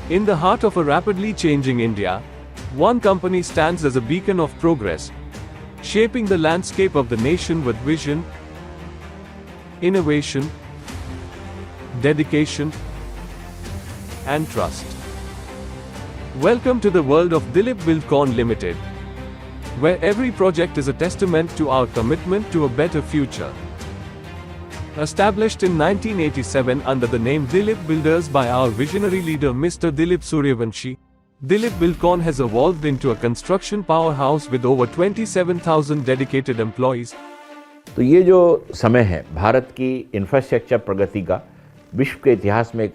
In the heart of a rapidly changing India, one company stands as a beacon of progress, shaping the landscape of the nation with vision, innovation, dedication, and trust. Welcome to the world of Dilip Buildcon Limited, where every project is a testament to our commitment to a better future. Established in 1987 under the name Dilip Builders by our visionary leader Mr. Dilip Suryavanshi, Dilip Buildcon has evolved into a construction powerhouse with over 27,000 dedicated employees. तो ये जो समय है भारत की infrastructure प्रगति का विश्व के इतिहास में एक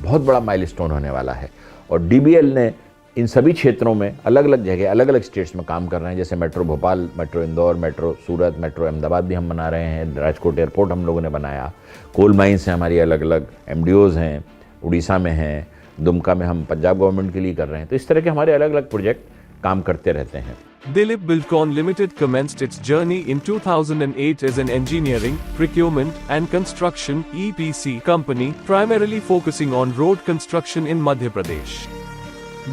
बहुत बड़ा माइलस्टोन होने वाला है और डीबीएल ने इन सभी क्षेत्रों में अलग अलग जगह अलग अलग स्टेट्स में काम कर रहे हैं। जैसे metro Bhopal, metro Indore, metro Surat, metro Ahmedabad भी हम बना रहे हैं, राजकोट एयरपोर्ट हम लोगों ने बनाया, कोल माइंस हैं हमारी अलग अलग, एमडीओज हैं, उड़ीसा में हैं, दुमका में हम पंजाब गवर्नमेंट के लिए कर रहे हैं। तो इस तरह के हमारे अलग अलग प्रोजेक्ट काम करते रहते हैं। Dilip Buildcon Limited commenced its journey in 2008 as an engineering, procurement, and construction (EPC) company, primarily focusing on road construction in Madhya Pradesh.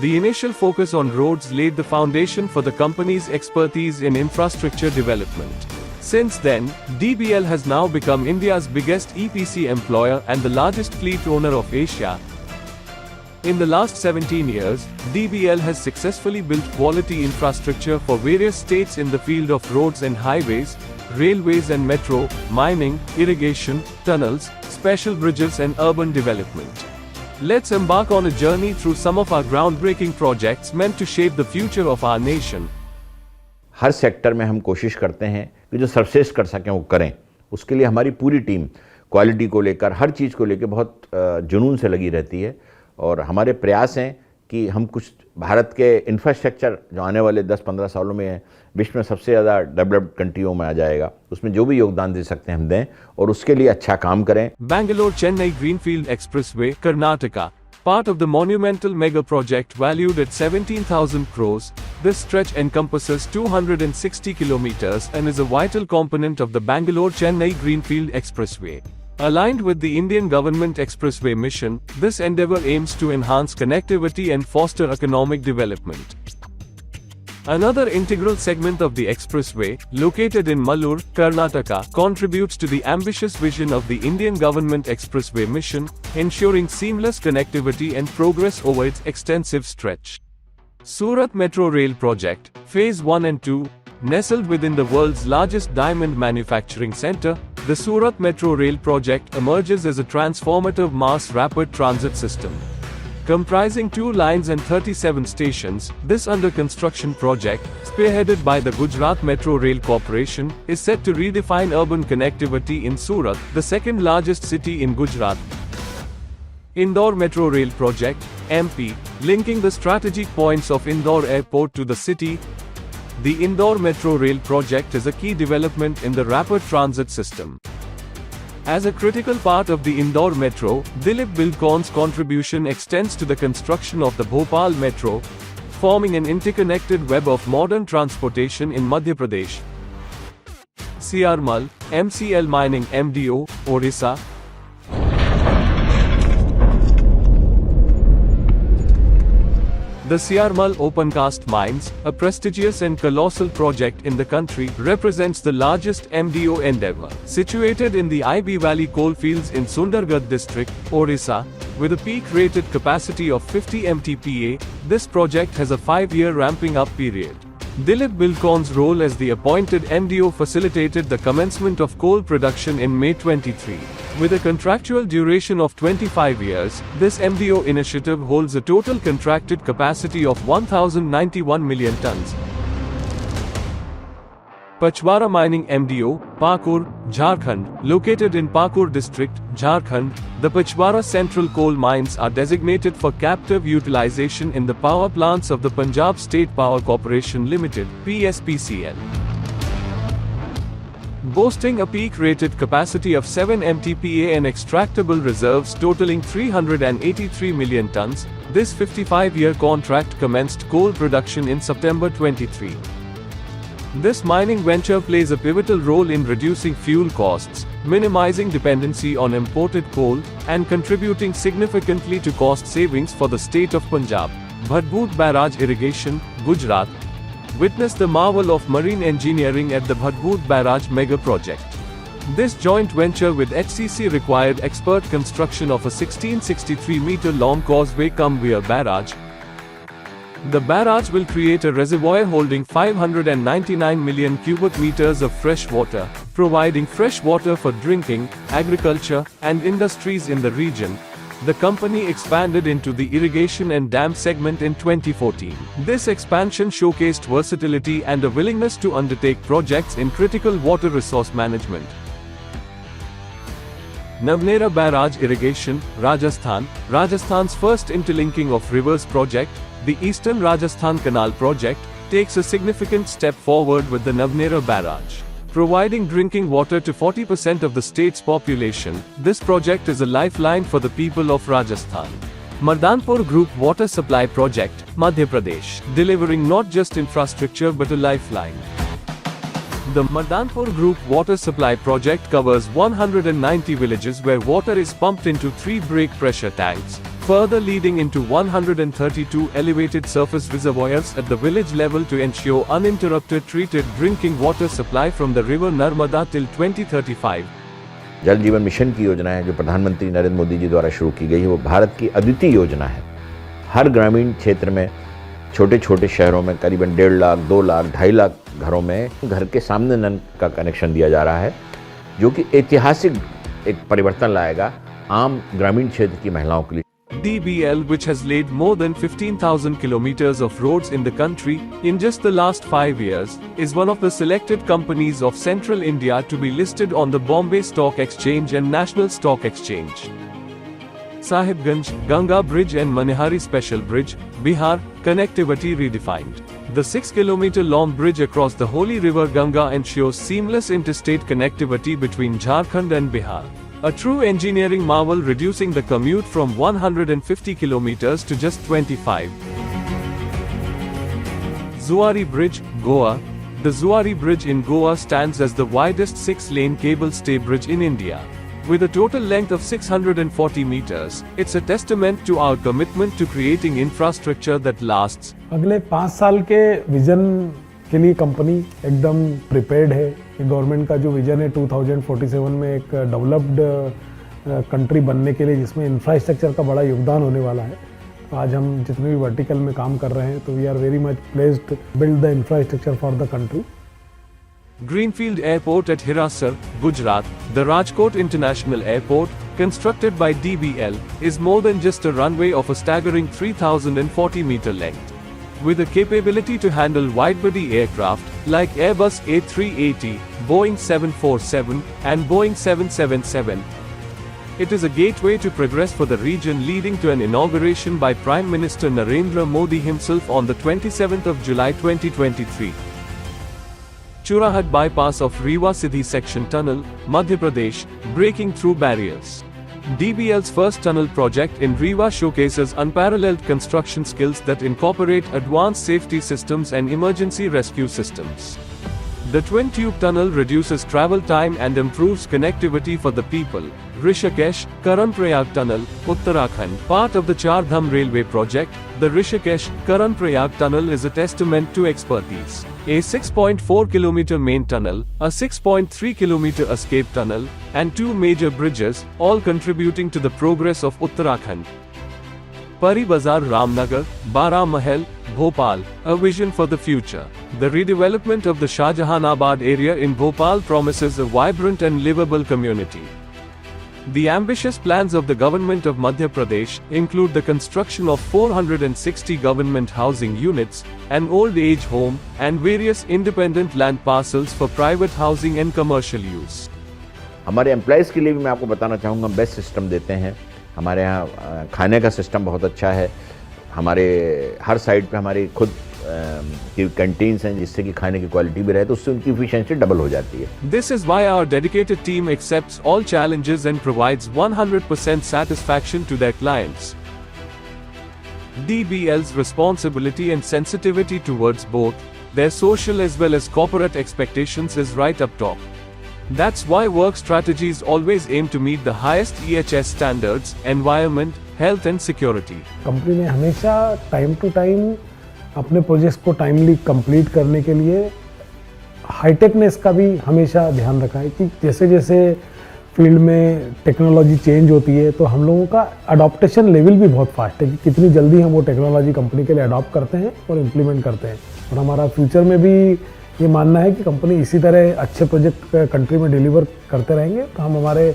The initial focus on roads laid the foundation for the company's expertise in infrastructure development. Since then, DBL has now become India's biggest EPC employer and the largest fleet owner of Asia. In the last 17 years, DBL has successfully built quality infrastructure for various states in the field of roads and highways, railways and metro, mining, irrigation, tunnels, special bridges and urban development. Let's embark on a journey through some of our groundbreaking projects meant to shape the future of our nation. Her sector में हम कोशिश करते हैं कि जो सर्वश्रेष्ठ कर सकें वो करें। उसके लिए हमारी पूरी टीम क्वालिटी को लेकर हर चीज़ को लेकर बहुत जुनून से लगी रहती है और हमारे प्रयास हैं कि हम कुछ भारत के इंफ्रास्ट्रक्चर जो आने वाले 10-15 सालों में विश्व में सबसे ज़्यादा डेवलप्ड कंट्रियों में आ जाएगा, उसमें जो भी योगदान दे सकते हैं हम दें और उसके लिए अच्छा काम करें। Bangalore Chennai Greenfield Expressway, Karnataka, part of the monumental mega project valued at 17,000 crores, this stretch encompasses 260 kilometers and is a vital component of the Bangalore-Chennai Greenfield Expressway. Aligned with the Indian government expressway mission, this endeavor aims to enhance connectivity and foster economic development. Another integral segment of the expressway, located in Malur, Karnataka, contributes to the ambitious vision of the Indian government expressway mission, ensuring seamless connectivity and progress over its extensive stretch. Surat Metro Rail Project, Phase 1 and 2, nestled within the world's largest diamond manufacturing center, the Surat Metro Rail Project emerges as a transformative mass rapid transit system. Comprising 2 lines and 37 stations, this under-construction project, spearheaded by the Gujarat Metro Rail Corporation, is set to redefine urban connectivity in Surat, the second largest city in Gujarat. Indore Metro Rail Project, MP, linking the strategic points of Indore Airport to the city. The Indore Metro Rail Project is a key development in the rapid transit system. As a critical part of the Indore Metro, Dilip Buildcon's contribution extends to the construction of the Bhopal Metro, forming an interconnected web of modern transportation in Madhya Pradesh. Siarmal, MCL Mining MDO, Odisha. The Siarmal Opencast Mines, a prestigious and colossal project in the country, represents the largest MDO endeavor. Situated in the IB Valley coalfields in Sundargarh district, Odisha, with a peak rated capacity of 50 MTPA, this project has a 5-year ramping up period. Dilip Buildcon's role as the appointed MDO facilitated the commencement of coal production in May 23. With a contractual duration of 25 years, this MDO initiative holds a total contracted capacity of 1,091 million tons. Pachwara Mining MDO, Pakur, Jharkhand, located in Pakur district, Jharkhand, the Pachwara Central Coal Mines are designated for captive utilization in the power plants of the Punjab State Power Corporation Limited, PSPCL. Boasting a peak-rated capacity of 7 MTPA and extractable reserves totaling 383 million tons, this 55-year contract commenced coal production in September 23. This mining venture plays a pivotal role in reducing fuel costs, minimizing dependency on imported coal and contributing significantly to cost savings for the state of Punjab. Bhadbut Barrage Irrigation, Gujarat, witnessed the marvel of marine engineering at the Bhadbut Barrage mega project. This joint venture with HCC required expert construction of a 1663-meter-long causeway-cum-weir barrage. The barrage will create a reservoir holding 599 million cubic meters of fresh water, providing fresh water for drinking, agriculture, and industries in the region. The company expanded into the irrigation and dam segment in 2014. This expansion showcased versatility and a willingness to undertake projects in critical water resource management. Navnera Barrage Irrigation, Rajasthan, Rajasthan's first interlinking of rivers project, the Eastern Rajasthan Canal project, takes a significant step forward with the Navnera Barrage. Providing drinking water to 40% of the state's population, this project is a lifeline for the people of Rajasthan. Mardanpur Group Water Supply Project, Madhya Pradesh, delivering not just infrastructure but a lifeline. The Mardanpur Group Water Supply Project covers 190 villages where water is pumped into 3 break pressure tanks, further leading into 132 elevated surface reservoirs at the village level to ensure uninterrupted treated drinking water supply from the river Narmada till 2035. जल जीवन mission की योजना है जो प्रधानमंत्री नरेंद्र मोदी जी द्वारा शुरू की गई है, वो भारत की अद्वितीय योजना है। हर ग्रामीण क्षेत्र में छोटे छोटे शहरों में करीबन 1.5 लाख, 2 लाख, 2.5 लाख घरों में घर के सामने नल का कनेक्शन दिया जा रहा है, जो कि ऐतिहासिक एक परिवर्तन लाएगा आम ग्रामीण क्षेत्र की महिलाओं के लिए। DBL, which has laid more than 15,000 kilometers of roads in the country in just the last 5 years, is one of the selected companies of Central India to be listed on the Bombay Stock Exchange and National Stock Exchange. Sahibganj, Ganga Bridge and Manihari Special Bridge, Bihar, connectivity redefined. The 6-kilometer-long bridge across the holy river Ganga ensures seamless interstate connectivity between Jharkhand and Bihar. A true engineering marvel, reducing the commute from 150 kilometers to just 25. Zuari Bridge, Goa. The Zuari Bridge in Goa stands as the widest 6-lane cable stay bridge in India. With a total length of 640 meters, it's a testament to our commitment to creating infrastructure that lasts. अगले 5 साल के vision के लिए company एकदम prepared है। Government का जो vision है 2047 में एक डेवलप्ड कंट्री बनने के लिए, जिसमें इंफ्रास्ट्रक्चर का बड़ा योगदान होने वाला है। आज हम जितने भी वर्टिकल में काम कर रहे हैं, तो we are very much placed to build the infrastructure for the country. Greenfield Airport at Hirasar, Gujarat, the Rajkot International Airport, constructed by DBL, is more than just a runway of a staggering 3,040-meter length. With a capability to handle wide-body aircraft like Airbus A380, Boeing 747, and Boeing 777, it is a gateway to progress for the region, leading to an inauguration by Prime Minister Narendra Modi himself on the 27th of July 2023. Churahat bypass of Rewa Sidhi section tunnel, Madhya Pradesh, breaking through barriers. DBL's first tunnel project in Rewa showcases unparalleled construction skills that incorporate advanced safety systems and emergency rescue systems. The twin-tube tunnel reduces travel time and improves connectivity for the people. Rishikesh, Karan-Prayag Tunnel, Uttarakhand. Part of the Char Dham Railway project, the Rishikesh, Karan-Prayag Tunnel is a testament to expertise. A 6.4-kilometer main tunnel, a 6.3-kilometer escape tunnel, and 2 major bridges, all contributing to the progress of Uttarakhand. Pari Bazar Ramnagar, Bara Mahal, Bhopal, a vision for the future. The redevelopment of the Shahjahanabad area in Bhopal promises a vibrant and livable community. The ambitious plans of the government of Madhya Pradesh include the construction of 460 government housing units, an old age home, and various independent land parcels for private housing and commercial use. हमारे employees के लिए भी मैं आपको बताना चाहूँगा, best system देते हैं। हमारे यहाँ खाने का सिस्टम बहुत अच्छा है। हमारे हर साइड पे हमारी खुद की कैंटीन्स हैं, जिससे कि खाने की क्वालिटी भी रहे, तो उससे उनकी एफिशिएंसी डबल हो जाती है। This is why our dedicated team accepts all challenges and provides 100% satisfaction to their clients. DBL's responsibility and sensitivity towards both their social as well as corporate expectations is right up top. That's why work strategies always aim to meet the highest EHS standards, environment, health and security. Company ने हमेशा time to time अपने projects को timely complete करने के लिए हाईटेकनेस का भी हमेशा ध्यान रखा है कि जैसे जैसे फील्ड में टेक्नोलॉजी चेंज होती है तो हम लोगों का अडॉप्टेशन लेवल भी बहुत फास्ट है कि कितनी जल्दी हम वो टेक्नोलॉजी कंपनी के लिए अडॉप्ट करते हैं और इम्प्लीमेंट करते हैं। और हमारा फ्यूचर में भी ये मानना है कि कंपनी इसी तरह अच्छे प्रोजेक्ट कंट्री में डिलीवर करते रहेंगे तो हम हमारे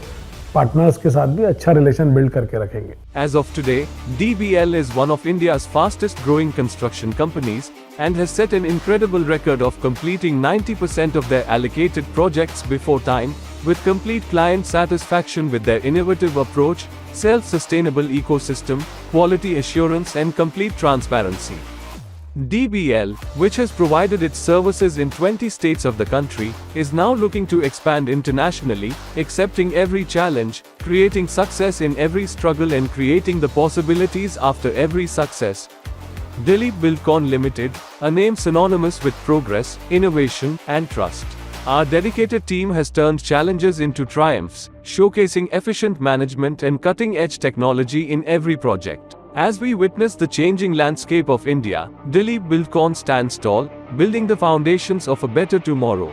पार्टनर्स के साथ भी अच्छा रिलेशन बिल्ड करके रखेंगे। As of today, DBL is one of India's fastest growing construction companies and has set an incredible record of completing 90% of their allocated projects before time, with complete client satisfaction with their innovative approach, self-sustainable ecosystem, quality assurance and complete transparency. DBL, which has provided its services in 20 states of the country, is now looking to expand internationally, accepting every challenge, creating success in every struggle and creating the possibilities after every success. Dileep Buildcon Limited, a name synonymous with progress, innovation, and trust. Our dedicated team has turned challenges into triumphs, showcasing efficient management and cutting-edge technology in every project. As we witness the changing landscape of India, Dileep Buildcon stands tall, building the foundations of a better tomorrow.